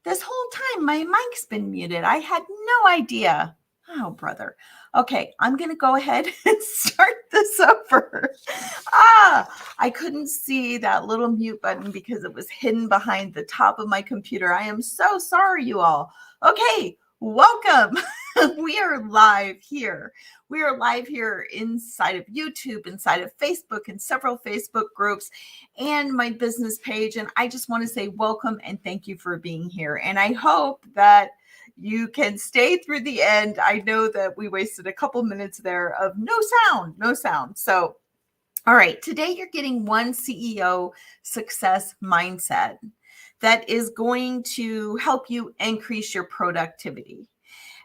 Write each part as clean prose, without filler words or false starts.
This whole time, my mic's been muted. I had no idea. Oh, brother. Okay, I'm going to go ahead and start this over. I couldn't see that little mute button because it was hidden behind the top of my computer. I am so sorry, you all. Okay, welcome. We are live here. We are live here inside of YouTube, inside of Facebook, and several Facebook groups, and my business page. And I just want to say welcome and thank you for being here. And I hope that you can stay through the end. I know that we wasted a couple minutes there of no sound. So, all right, today you're getting one CEO success mindset that is going to help you increase your productivity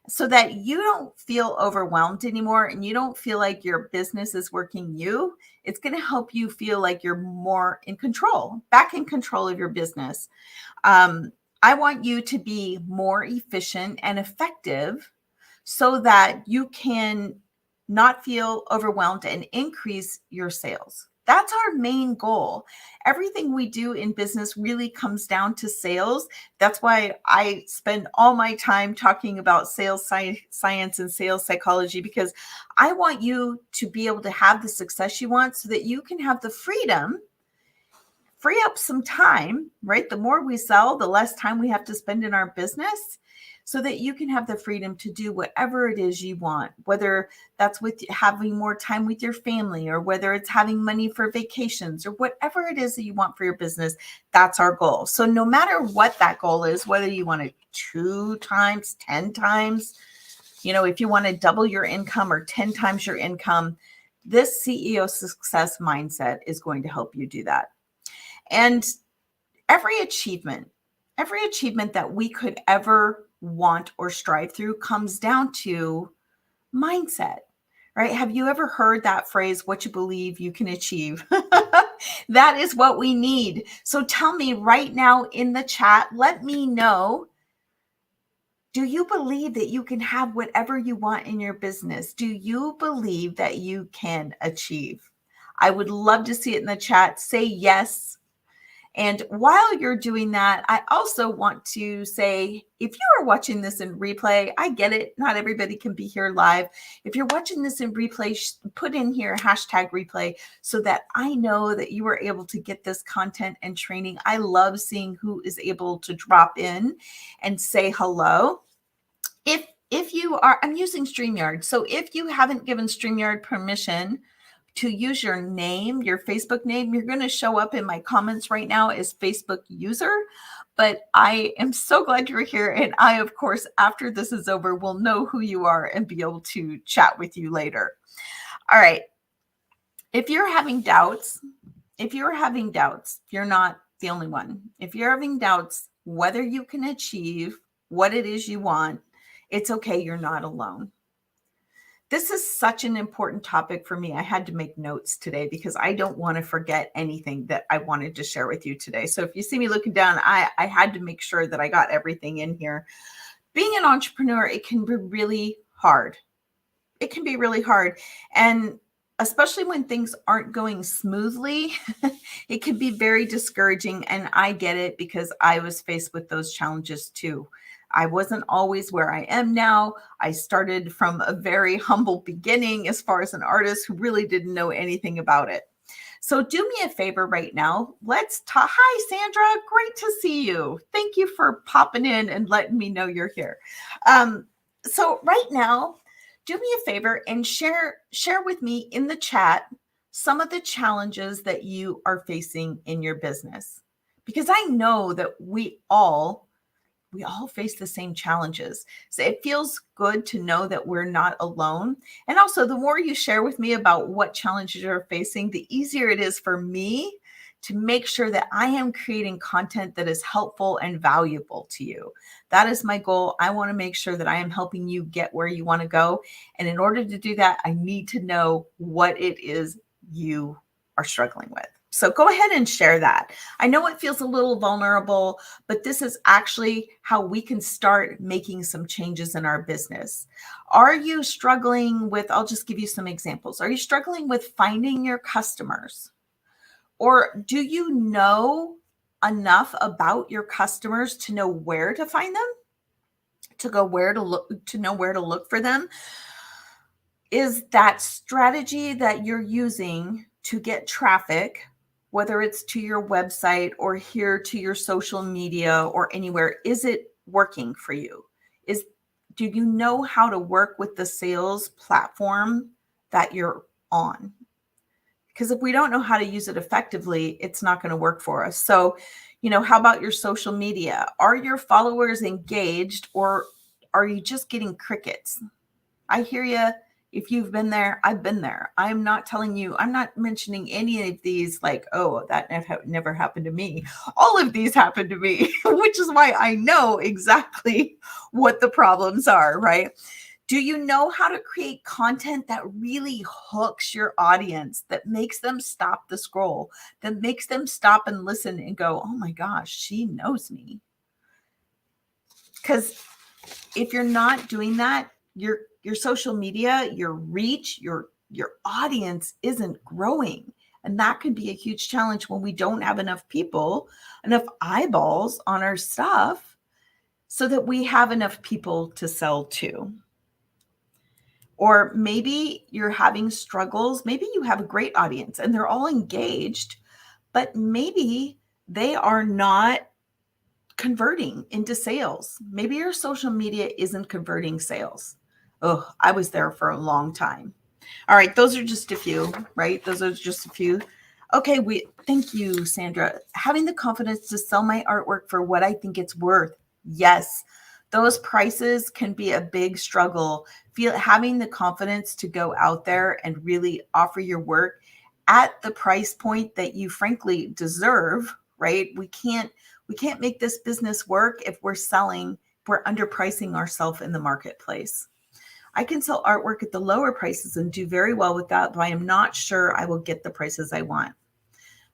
so that you don't feel overwhelmed anymore and you don't feel like your business is working you. It's going to help you feel like you're more in control, back in control of your business. I want you to be more efficient and effective so that you can not feel overwhelmed and increase your sales. That's our main goal. Everything we do in business really comes down to sales. That's why I spend all my time talking about sales science and sales psychology, because I want you to be able to have the success you want so that you can have the freedom, free up some time, right? The more we sell, the less time we have to spend in our business, so that you can have the freedom to do whatever it is you want, whether that's with having more time with your family, or whether it's having money for vacations, or whatever it is that you want for your business. That's our goal. So no matter what that goal is, whether you want it 2 times, 10 times, if you want to double your income or 10 times your income, this CEO success mindset is going to help you do that. And every achievement that we could ever want or strive through comes down to mindset, right? Have you ever heard that phrase, what you believe you can achieve? That is what we need. So tell me right now in the chat, let me know, do you believe that you can have whatever you want in your business? Do you believe that you can achieve? I would love to see it in the chat. Say yes. And while you're doing that, I also want to say, if you are watching this in replay, I get it. Not everybody can be here live. If you're watching this in replay, put in here #replay so that I know that you were able to get this content and training. I love seeing who is able to drop in and say hello. If you are, I'm using StreamYard. So if you haven't given StreamYard permission to use your name, your Facebook name, you're going to show up in my comments right now as Facebook user. But I am so glad you're here. And I, of course, after this is over, will know who you are and be able to chat with you later. All right. If you're having doubts, you're not the only one. If you're having doubts whether you can achieve what it is you want, it's okay. You're not alone. This is such an important topic for me. I had to make notes today because I don't want to forget anything that I wanted to share with you today. So if you see me looking down, I had to make sure that I got everything in here. Being an entrepreneur, it can be really hard. It can be really hard. And especially when things aren't going smoothly, it can be very discouraging. And I get it because I was faced with those challenges too. I wasn't always where I am now. I started from a very humble beginning as far as an artist who really didn't know anything about it. So do me a favor right now. Let's talk. Hi, Sandra. Great to see you. Thank you for popping in and letting me know you're here. So right now, do me a favor and share with me in the chat some of the challenges that you are facing in your business, because I know that we all face the same challenges. So it feels good to know that we're not alone. And also, the more you share with me about what challenges you're facing, the easier it is for me to make sure that I am creating content that is helpful and valuable to you. That is my goal. I want to make sure that I am helping you get where you want to go. And in order to do that, I need to know what it is you are struggling with. So go ahead and share that. I know it feels a little vulnerable, but this is actually how we can start making some changes in our business. Are you struggling with, I'll just give you some examples. Are you struggling with finding your customers? Or do you know enough about your customers to know where to find them, to know where to look for them, is that strategy that you're using to get traffic, whether it's to your website or here to your social media or anywhere, is it working for you? Do you know how to work with the sales platform that you're on? Because if we don't know how to use it effectively, it's not going to work for us. So, how about your social media? Are your followers engaged, or are you just getting crickets? I hear you. If you've been there, I've been there. I'm not telling you, I'm not mentioning any of these like, oh, that never happened to me. All of these happened to me, which is why I know exactly what the problems are, right? Do you know how to create content that really hooks your audience, that makes them stop the scroll, that makes them stop and listen and go, oh my gosh, she knows me? Because if you're not doing that, your social media, your reach, your audience isn't growing. And that can be a huge challenge when we don't have enough people, enough eyeballs on our stuff so that we have enough people to sell to. Or maybe you're having struggles. Maybe you have a great audience and they're all engaged, but maybe they are not converting into sales. Maybe your social media isn't converting sales. Oh, I was there for a long time. All right, those are just a few, right? Those are just a few. Okay, thank you, Sandra. Having the confidence to sell my artwork for what I think it's worth. Yes. Those prices can be a big struggle. Having the confidence to go out there and really offer your work at the price point that you frankly deserve, right? We can't make this business work if we're underpricing ourselves in the marketplace. I can sell artwork at the lower prices and do very well with that, but I am not sure I will get the prices I want.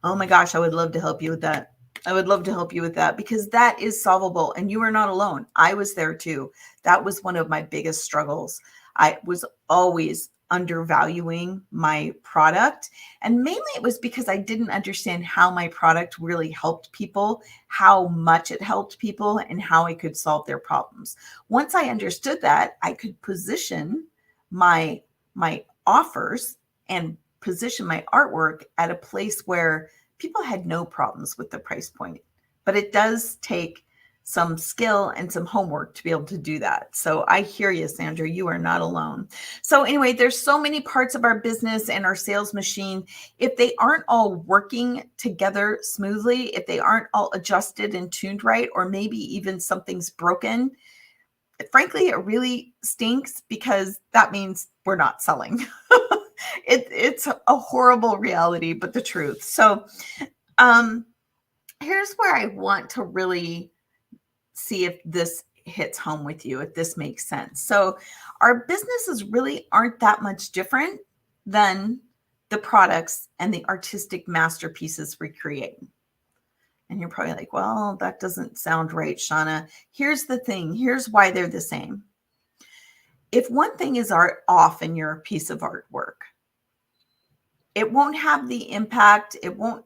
Oh my gosh, I would love to help you with that. I would love to help you with that because that is solvable and you are not alone. I was there too. That was one of my biggest struggles. I was always undervaluing my product. And mainly it was because I didn't understand how my product really helped people, how much it helped people, and how I could solve their problems. Once I understood that, I could position my offers and position my artwork at a place where people had no problems with the price point. But it does take some skill and some homework to be able to do that. So I hear you, Sandra, you are not alone. So anyway, there's so many parts of our business and our sales machine. If they aren't all working together smoothly, if they aren't all adjusted and tuned right, or maybe even something's broken, frankly, it really stinks because that means we're not selling. It's a horrible reality, but the truth. So here's where I want to really see if this hits home with you, if this makes sense. So our businesses really aren't that much different than the products and the artistic masterpieces we create. And you're probably like, well, that doesn't sound right, Shauna. Here's the thing. Here's why they're the same. If one thing is off in your piece of artwork, it won't have the impact. It won't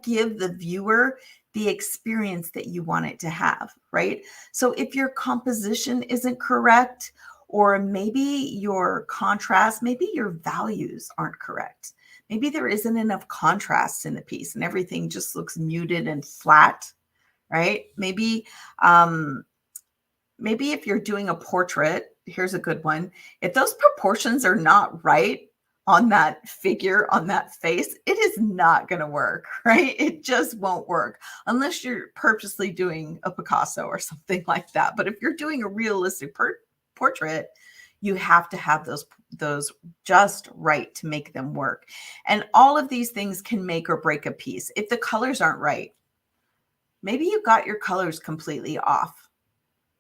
give the viewer the experience that you want it to have, right? So if your composition isn't correct, or maybe your contrast, maybe your values aren't correct. Maybe there isn't enough contrast in the piece and everything just looks muted and flat, right? Maybe if you're doing a portrait, here's a good one. If those proportions are not right on that figure, on that face, it is not going to work, right? It just won't work unless you're purposely doing a Picasso or something like that. But if you're doing a realistic portrait, you have to have those just right to make them work. And all of these things can make or break a piece. If the colors aren't right, maybe you got your colors completely off.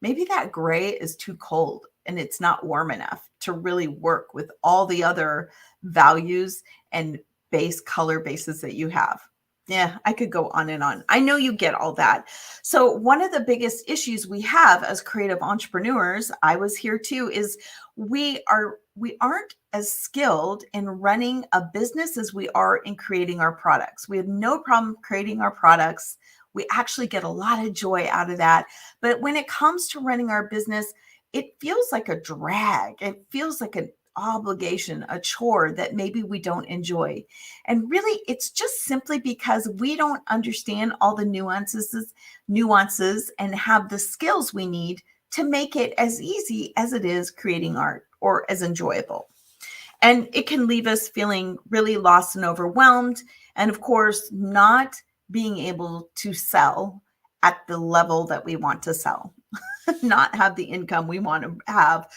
Maybe that gray is too cold and it's not warm enough to really work with all the other values and color bases that you have. Yeah, I could go on and on. I know you get all that. So one of the biggest issues we have as creative entrepreneurs, I was here too, is we aren't as skilled in running a business as we are in creating our products. We have no problem creating our products. We actually get a lot of joy out of that. But when it comes to running our business, it feels like a drag. It feels like an obligation, a chore that maybe we don't enjoy. And really, it's just simply because we don't understand all the nuances and have the skills we need to make it as easy as it is creating art or as enjoyable. And it can leave us feeling really lost and overwhelmed. And of course, not being able to sell at the level that we want to sell, not have the income we want to have.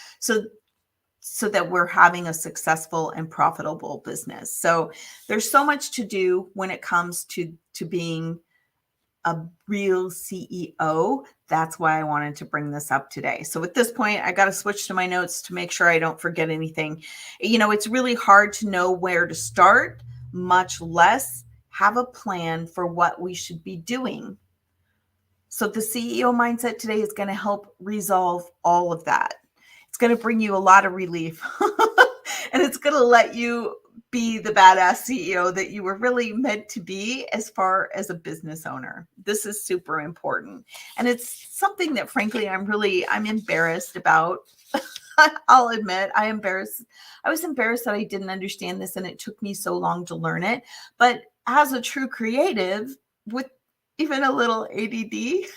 So that we're having a successful and profitable business. So there's so much to do when it comes to being a real CEO. That's why I wanted to bring this up today. So at this point, I got to switch to my notes to make sure I don't forget anything. It's really hard to know where to start, much less have a plan for what we should be doing. So the CEO mindset today is going to help resolve all of that. It's going to bring you a lot of relief and it's going to let you be the badass CEO that you were really meant to be as far as a business owner. This is super important. And it's something that frankly, I'm embarrassed about. I'll admit I was embarrassed that I didn't understand this and it took me so long to learn it. But as a true creative with even a little ADD,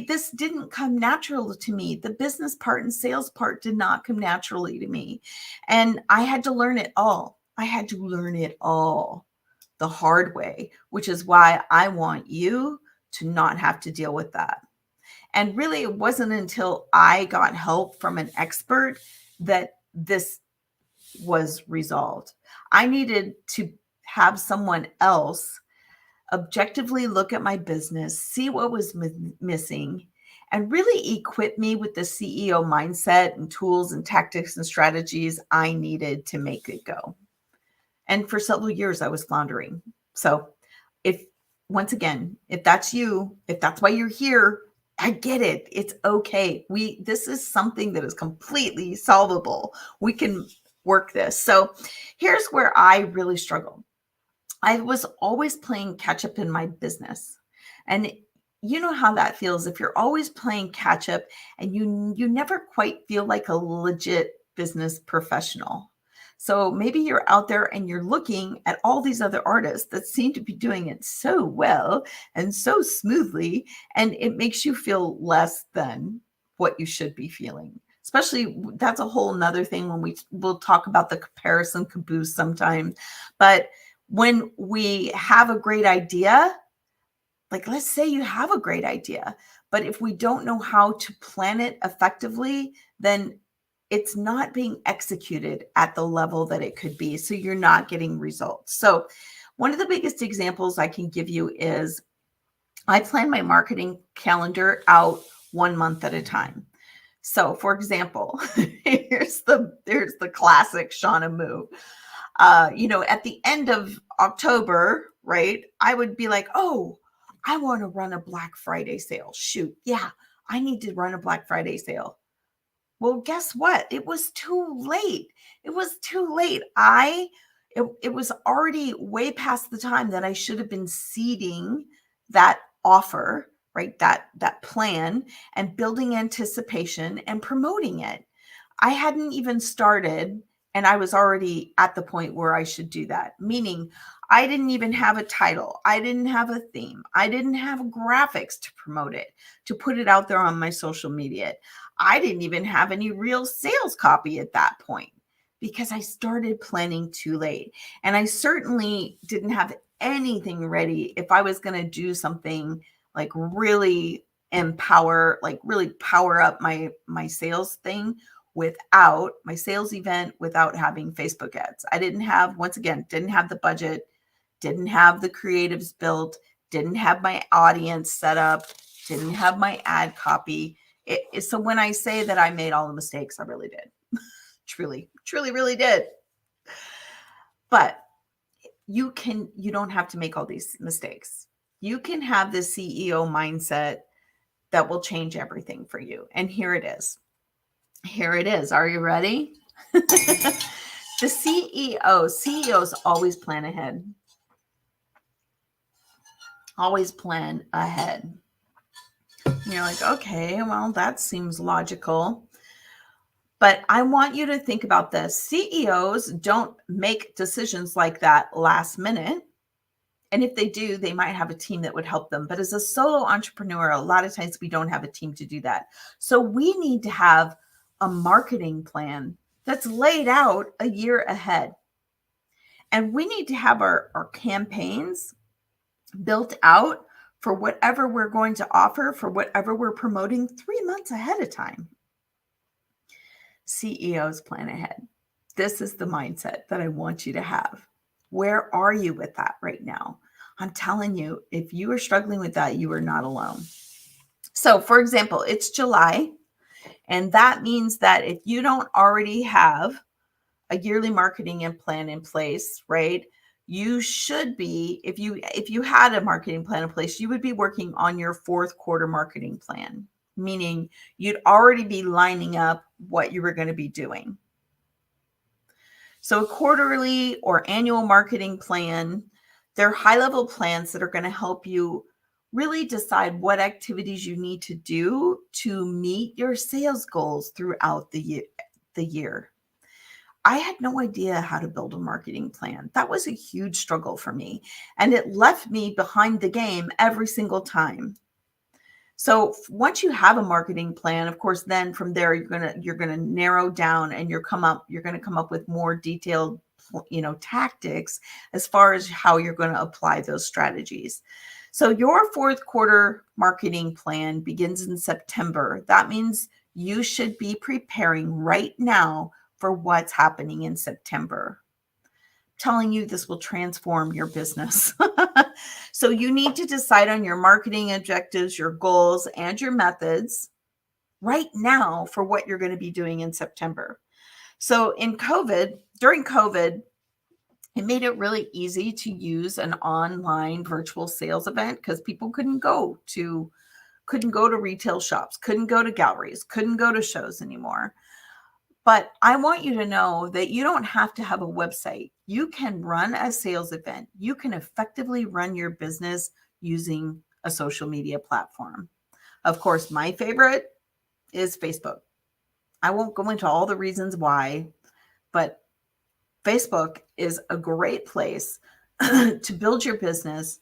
this didn't come natural to me. The business part and sales part did not come naturally to me. And I had to learn it all. I had to learn it all the hard way, which is why I want you to not have to deal with that. And really, it wasn't until I got help from an expert that this was resolved. I needed to have someone else objectively look at my business, see what was missing, and really equip me with the CEO mindset and tools and tactics and strategies I needed to make it go. And for several years, I was floundering. So once again, if that's you, if that's why you're here, I get it. It's okay. This is something that is completely solvable. We can work this. So here's where I really struggle. I was always playing catch up in my business. And you know how that feels if you're always playing catch up and you never quite feel like a legit business professional. So maybe you're out there and you're looking at all these other artists that seem to be doing it so well and so smoothly, and it makes you feel less than what you should be feeling. Especially, that's a whole nother thing when we'll talk about the comparison caboose sometime. But when we have a great idea, like let's say you have a great idea, but if we don't know how to plan it effectively, then it's not being executed at the level that it could be. So you're not getting results. So one of the biggest examples I can give you is I plan my marketing calendar out 1 month at a time. So for example, here's the classic Shauna move. At the end of October, right, I would be like, oh, I want to run a Black Friday sale. Shoot. Yeah, I need to run a Black Friday sale. Well, guess what? It was too late. It was too late. It was already way past the time that I should have been seeding that offer, right? That plan and building anticipation and promoting it. I hadn't even started and I was already at the point where I should do that. Meaning I didn't even have a title. I didn't have a theme. I didn't have graphics to promote it, to put it out there on my social media. I didn't even have any real sales copy at that point because I started planning too late. And I certainly didn't have anything ready if I was going to do something like really really power up my sales thing without my sales event, without having Facebook ads. I didn't have the budget, didn't have the creatives built, didn't have my audience set up, didn't have my ad copy. So when I say that I made all the mistakes, I really did. Truly, really did. But you don't have to make all these mistakes. You can have the CEO mindset that will change everything for you. And here it is. Here it is. Are you ready? The CEOs always plan ahead. Always plan ahead. You're like, okay, well, that seems logical. But I want you to think about this. CEOs don't make decisions like that last minute. And if they do, they might have a team that would help them. But as a solo entrepreneur, a lot of times we don't have a team to do that. So we need to have a marketing plan that's laid out a year ahead. And we need to have our campaigns built out for whatever we're going to offer, for whatever we're promoting 3 months ahead of time. CEOs plan ahead. This is the mindset that I want you to have. Where are you with that right now? I'm telling you, if you are struggling with that, you are not alone. So, for example, it's July, and that means that if you don't already have a yearly marketing plan in place, right? You should be, if you had a marketing plan in place, you would be working on your fourth quarter marketing plan, meaning you'd already be lining up what you were going to be doing. So a quarterly or annual marketing plan, they're high-level plans that are going to help you really decide what activities you need to do to meet your sales goals throughout the year. I had no idea how to build a marketing plan. That was a huge struggle for me, and it left me behind the game every single time. So once you have a marketing plan, of course, then from there you're gonna narrow down and you're going to come up with more detailed, tactics as far as how you're going to apply those strategies. So your fourth quarter marketing plan begins in September. That means you should be preparing right now for what's happening in September. Telling you this will transform your business. So you need to decide on your marketing objectives, your goals, and your methods right now for what you're going to be doing in September. So during COVID, it made it really easy to use an online virtual sales event because people couldn't go to retail shops, couldn't go to galleries, couldn't go to shows anymore. But I want you to know that you don't have to have a website. You can run a sales event. You can effectively run your business using a social media platform. Of course, my favorite is Facebook. I won't go into all the reasons why, but Facebook is a great place to build your business,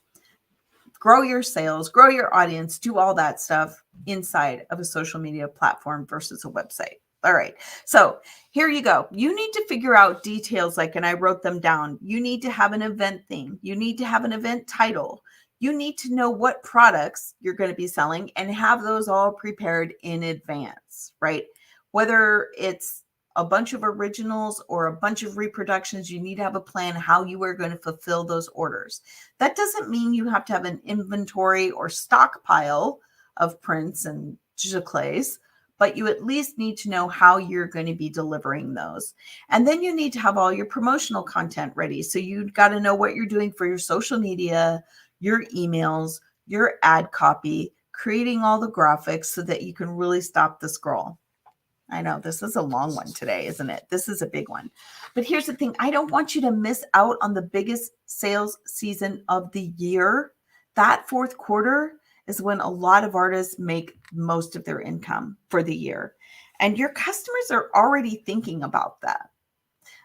grow your sales, grow your audience, do all that stuff inside of a social media platform versus a website. All right. So here you go. You need to figure out details and I wrote them down. You need to have an event theme. You need to have an event title. You need to know what products you're going to be selling and have those all prepared in advance, right? Whether it's a bunch of originals or a bunch of reproductions, you need to have a plan how you are going to fulfill those orders. That doesn't mean you have to have an inventory or stockpile of prints and giclées, but you at least need to know how you're going to be delivering those. And then you need to have all your promotional content ready. So you've got to know what you're doing for your social media, your emails, your ad copy, creating all the graphics so that you can really stop the scroll. I know this is a long one today, isn't it? This is a big one. But here's the thing. I don't want you to miss out on the biggest sales season of the year. That fourth quarter is when a lot of artists make most of their income for the year. And your customers are already thinking about that.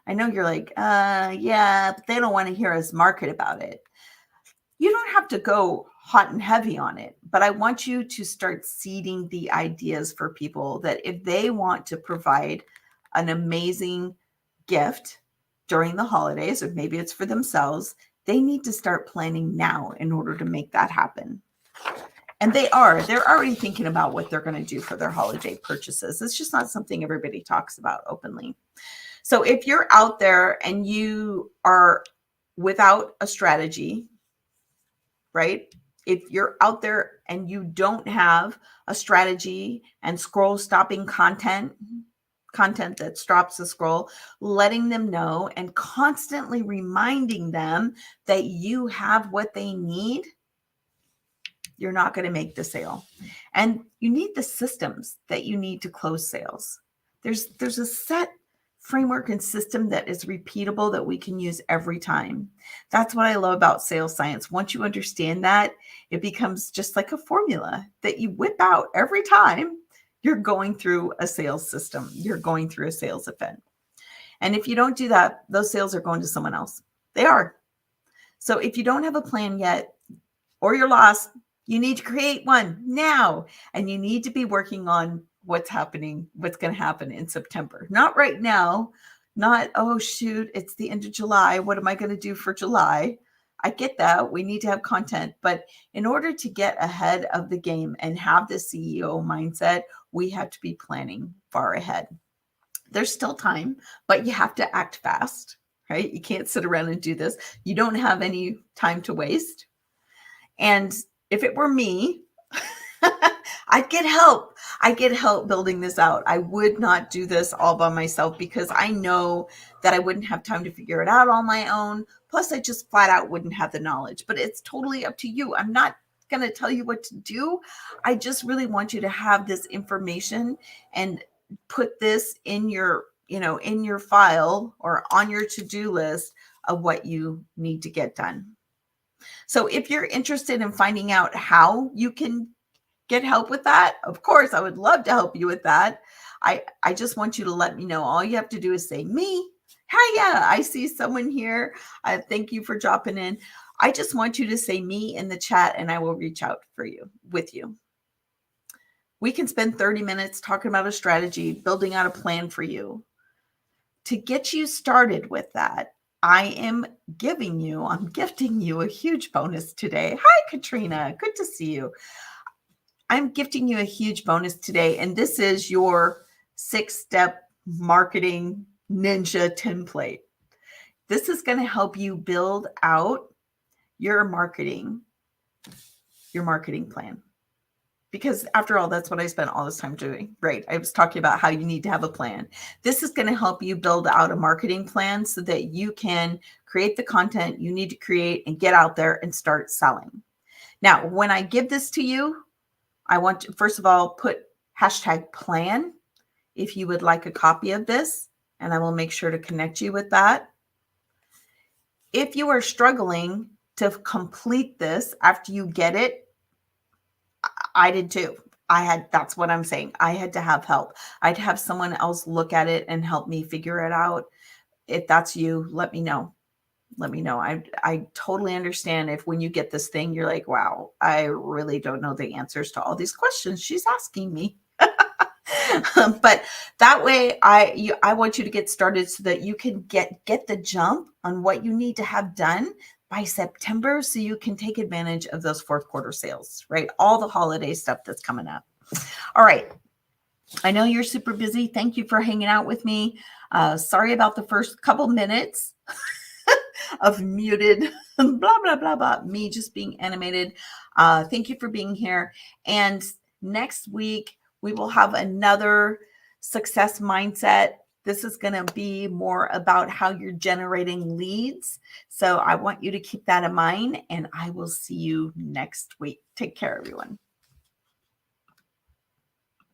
I know you're like, yeah, but they don't want to hear us market about it. You don't have to go hot and heavy on it, but I want you to start seeding the ideas for people that if they want to provide an amazing gift during the holidays, or maybe it's for themselves, they need to start planning now in order to make that happen. And they're already thinking about what they're going to do for their holiday purchases. It's just not something everybody talks about openly. So if you're out there and you are without a strategy, right? If you're out there and you don't have a strategy and scroll stopping content that stops the scroll, letting them know and constantly reminding them that you have what they need, you're not going to make the sale. And you need the systems that you need to close sales. There's a set framework and system that is repeatable that we can use every time. That's what I love about sales science. Once you understand that, it becomes just like a formula that you whip out every time you're going through a sales system, you're going through a sales event. And if you don't do that, those sales are going to someone else. They are. So if you don't have a plan yet, or you're lost, you need to create one now. And you need to be working on what's happening, what's going to happen in September. Not right now, not, oh, shoot, it's the end of July. What am I going to do for July? I get that. We need to have content. But in order to get ahead of the game and have the CEO mindset, we have to be planning far ahead. There's still time, but you have to act fast, right? You can't sit around and do this. You don't have any time to waste. And if it were me, I'd get help. I get help building this out. I would not do this all by myself because I know that I wouldn't have time to figure it out on my own. Plus, I just flat out wouldn't have the knowledge. But it's totally up to you. I'm not going to tell you what to do. I just really want you to have this information and put this in your, in your file or on your to-do list of what you need to get done. So if you're interested in finding out how you can get help with that, of course, I would love to help you with that. I just want you to let me know. All you have to do is say me. Hi, yeah, I see someone here. Thank you for dropping in. I just want you to say me in the chat and I will reach out with you. We can spend 30 minutes talking about a strategy, building out a plan for you. To get you started with that, I'm gifting you a huge bonus today. Hi, Katrina. Good to see you. I'm gifting you a huge bonus today, and this is your 6-step marketing ninja template. This is going to help you build out your marketing plan. Because after all, that's what I spent all this time doing, right? I was talking about how you need to have a plan. This is going to help you build out a marketing plan so that you can create the content you need to create and get out there and start selling. Now, when I give this to you, I want to, first of all, put #plan if you would like a copy of this, and I will make sure to connect you with that. If you are struggling to complete this after you get it, I did too. That's what I'm saying. I had to have help. I'd have someone else look at it and help me figure it out. If that's you, let me know. Let me know. I totally understand if when you get this thing, you're like, wow, I really don't know the answers to all these questions she's asking me. But that way, I want you to get started so that you can get the jump on what you need to have done by September so you can take advantage of those fourth quarter sales, right? All the holiday stuff that's coming up. All right. I know you're super busy. Thank you for hanging out with me. Sorry about the first couple minutes of muted, blah, blah, blah, blah, me just being animated. Thank you for being here. And next week, we will have another success mindset. This is going to be more about how you're generating leads. So I want you to keep that in mind, and I will see you next week. Take care, everyone.